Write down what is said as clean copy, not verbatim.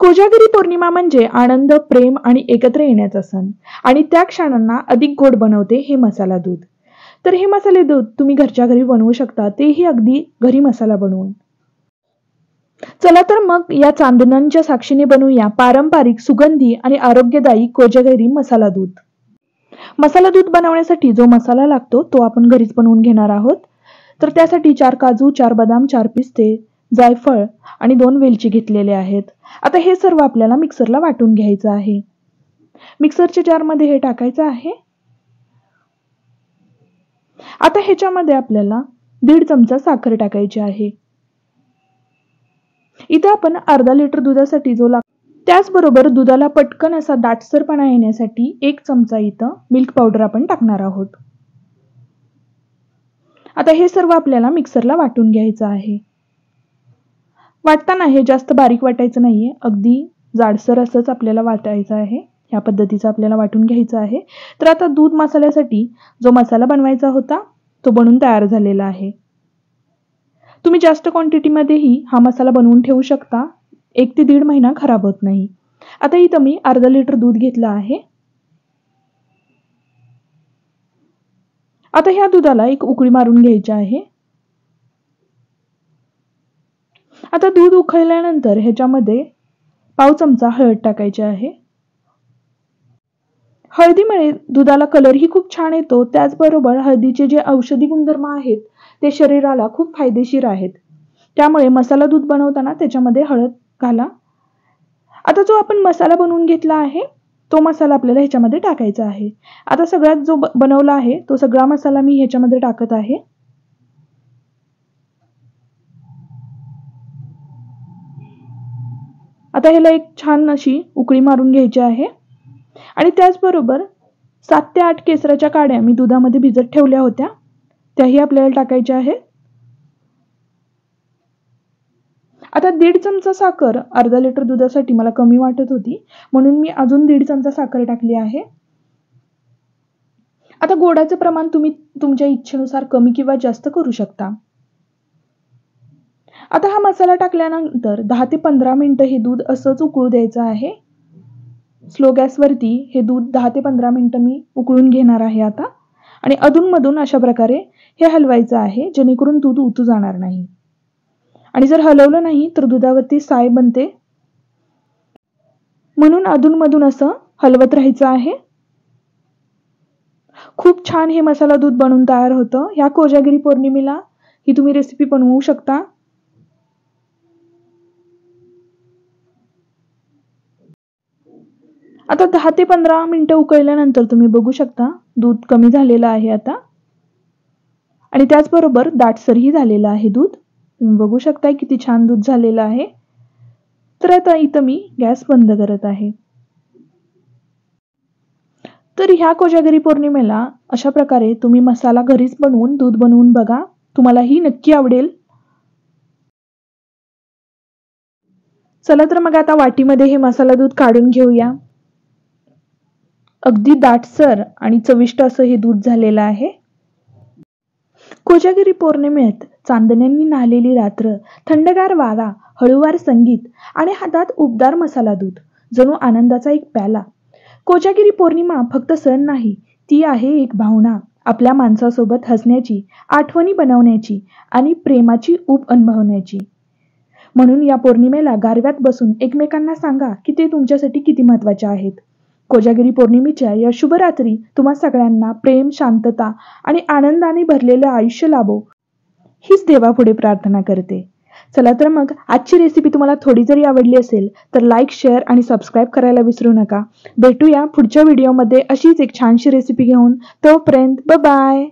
कोजागिरी पौर्णिमा म्हणजे आनंद, प्रेम आणि एकत्र येण्याचा सण आणि त्या क्षणांना अधिक गोड बनवते हे मसाला दूध. तर हे मसाले दूध तुम्ही घरच्या घरी बनवू शकता, तेही अगदी घरी मसाला बनवून. चला तर मग या चांदण्यांच्या साक्षीने बनवूया पारंपरिक, सुगंधी आणि आरोग्यदायी कोजागिरी मसाला दूध. मसाला दूध बनवण्यासाठी जो मसाला लागतो तो आपण घरीच बनवून घेणार आहोत. तर त्यासाठी 4 काजू, 4 बदाम, 4 पिस्ते, जायफळ आणि 2 वेलची घेतलेले आहेत. आता हे सर्व आपल्याला मिक्सरला वाटून घ्यायचं आहे. मिक्सरच्या जारमध्ये हे टाकायचं आहे. आता ह्याच्यामध्ये आपल्याला 1.5 चमचा साखर टाकायची आहे. इथे आपण अर्धा लिटर दुधासाठी जो त्याचबरोबर दुधाला पटकन असा दाटसरपणा येण्यासाठी 1 चमचा इथं मिल्क पावडर आपण टाकणार आहोत. आता हे सर्व आपल्याला मिक्सरला वाटून घ्यायचं आहे. वाटताना हे जास्त बारीक वाटायचं नाहीये, अगदी जाडसर असंच आपल्याला वाटायचं आहे. ह्या पद्धतीचं आपल्याला वाटून घ्यायचं आहे. तर आता दूध मसाल्यासाठी जो मसाला बनवायचा होता तो बनवून तयार झालेला आहे. तुम्ही जास्त क्वांटिटीमध्येही हा मसाला बनवून ठेवू शकता. 1 ते 1.5 महिना खराब होत नाही. आता इथं मी अर्धा लिटर दूध घेतलं आहे. आता ह्या दुधाला एक उकळी मारून घ्यायची आहे. आता दूध उकळल्यानंतर ह्याच्यामध्ये पाव चमचा हळद टाकायची आहे. हळदीमुळे दुधाला कलरही खूप छान येतो. त्याचबरोबर हळदीचे जे औषधी गुणधर्म आहेत ते शरीराला खूप फायदेशीर आहेत. त्यामुळे मसाला दूध बनवताना त्याच्यामध्ये हळद घाला. आता जो आपण मसाला बनवून घेतला आहे तो मसाला आपल्याला ह्याच्यामध्ये टाकायचा आहे. आता सगळ्यात जो बनवला आहे तो सगळा मसाला मी ह्याच्यामध्ये टाकत आहे. आता ह्याला एक छान अशी उकळी मारून घ्यायची आहे. आणि त्याचबरोबर 7 ते 8 केसराच्या काड्या मी दुधामध्ये भिजत ठेवल्या होत्या, त्याही आपल्याला टाकायच्या आहेत. आता 1.5 चमचा साखर, अर्धा लिटर दुधासाठी मला कमी वाटत होती म्हणून मी अजून 1.5 चमचा साखर टाकली आहे. आता गोडाचं प्रमाण तुम्ही तुमच्या इच्छेनुसार कमी किंवा जास्त करू शकता. आता हा मसाला टाकल्यानंतर 10 ते 15 मिनिटं हे दूध असंच उकळू द्यायचं आहे. स्लो गॅसवरती हे दूध 10 ते 15 मिनिटं मी उकळून घेणार आहे आता. आणि अधूनमधून अशा प्रकारे हे हलवायचं आहे जेणेकरून दूध उतू जाणार नाही. आणि जर हलवलं नाही तर दुधावरती साय बनते, म्हणून अधूनमधून असं हलवत राहायचं आहे. खूप छान हे मसाला दूध बनवून तयार होतं. ह्या कोजागिरी पौर्णिमेला ही तुम्ही रेसिपी बनवू शकता. आता 10 ते 15 मिनिटं उकळल्यानंतर तुम्ही बघू शकता दूध कमी झालेलं आहे आता. आणि त्याचबरोबर दाटसरही झालेलं आहे दूध. तुम्ही बघू शकता किती छान दूध झालेलं आहे. तर आता इथं मी गॅस बंद करत आहे. तर ह्या कोजागिरी पौर्णिमेला अशा प्रकारे तुम्ही मसाला घरीच बनवून दूध बनवून बघा, तुम्हालाही नक्की आवडेल. चला तर मग आता वाटीमध्ये हे मसाला दूध काढून घेऊया. अगदी दाटसर आणि चविष्ट असं हे दूध झालेलं आहे. कोजागिरी पौर्णिमेत चांदण्यांनी न्हालेली रात्र, थंडगार वारा, हळूवार संगीत आणि हातात उबदार मसाला दूध, जणू आनंदाचा एक प्याला. कोजागिरी पौर्णिमा फक्त सण नाही, ती आहे एक भावना. आपल्या माणसासोबत हसण्याची, आठवणी बनवण्याची आणि प्रेमाची ऊब अनुभवण्याची. म्हणून या पौर्णिमेला गारव्यात बसून एकमेकांना सांगा की ते तुमच्यासाठी किती महत्त्वाचे आहेत. कोजागिरी पौर्णिमेच्या या शुभ रात्री तुम्हा सगळ्यांना प्रेम, शांतता आणि आनंदाने भरलेले आयुष्य लाभो, हीच देवापुढे प्रार्थना करते. चला तर मग आजची रेसिपी तुम्हाला थोडी जरी आवडली असेल तर लाईक, शेअर आणि सबस्क्राईब करायला विसरू नका. भेटूया पुढच्या व्हिडिओमध्ये अशीच एक छानशी रेसिपी घेऊन. तोपर्यंत बाय बाय.